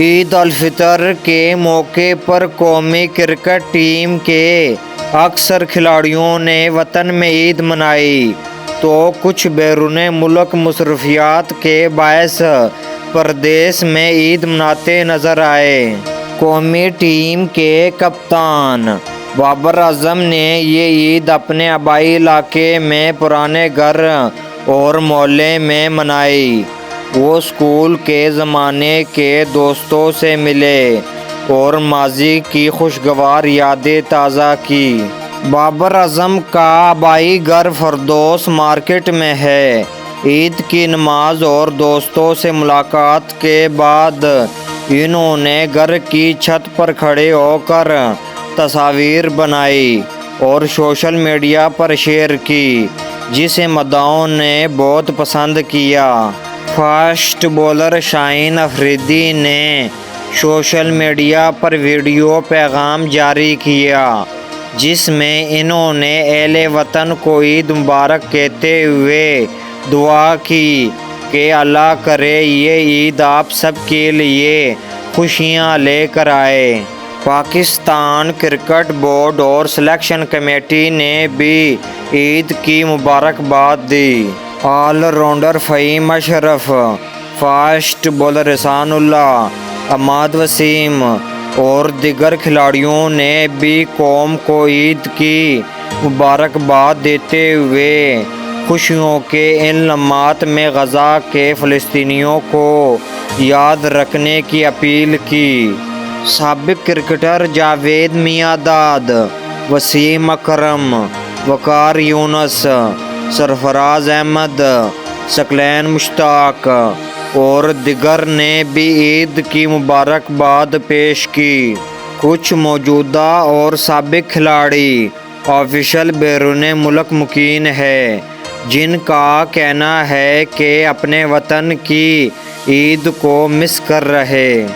عید الفطر کے موقع پر قومی کرکٹ ٹیم کے اکثر کھلاڑیوں نے وطن میں عید منائی تو کچھ بیرون ملک مصروفیات کے باعث پردیس میں عید مناتے نظر آئے۔ قومی ٹیم کے کپتان بابر اعظم نے یہ عید اپنے آبائی علاقے میں پرانے گھر اور محلے میں منائی۔ وہ اسکول کے زمانے کے دوستوں سے ملے اور ماضی کی خوشگوار یادیں تازہ کی۔ بابر اعظم کا آبائی گھر فردوس مارکیٹ میں ہے۔ عید کی نماز اور دوستوں سے ملاقات کے بعد انہوں نے گھر کی چھت پر کھڑے ہو کر تصاویر بنائی اور سوشل میڈیا پر شیئر کی، جسے مداحوں نے بہت پسند کیا۔ فاسٹ بولر شاہین افریدی نے سوشل میڈیا پر ویڈیو پیغام جاری کیا، جس میں انہوں نے اہل وطن کو عید مبارک کہتے ہوئے دعا کی کہ اللہ کرے یہ عید آپ سب کے لیے خوشیاں لے کر آئے۔ پاکستان کرکٹ بورڈ اور سلیکشن کمیٹی نے بھی عید کی مبارکباد دی۔ آل راؤنڈر فہیم اشرف، فاسٹ بولر احسان اللہ، عماد وسیم اور دیگر کھلاڑیوں نے بھی قوم کو عید کی مبارکباد دیتے ہوئے خوشیوں کے ان لمحات میں غزہ کے فلسطینیوں کو یاد رکھنے کی اپیل کی۔ سابق کرکٹر جاوید میانداد، وسیم اکرم، وقار یونس، سرفراز احمد، ثقلین مشتاق اور دیگر نے بھی عید کی مبارکباد پیش کی۔ کچھ موجودہ اور سابق کھلاڑی آفیشل بیرون ملک مقیم ہیں، جن کا کہنا ہے کہ اپنے وطن کی عید کو مس کر رہے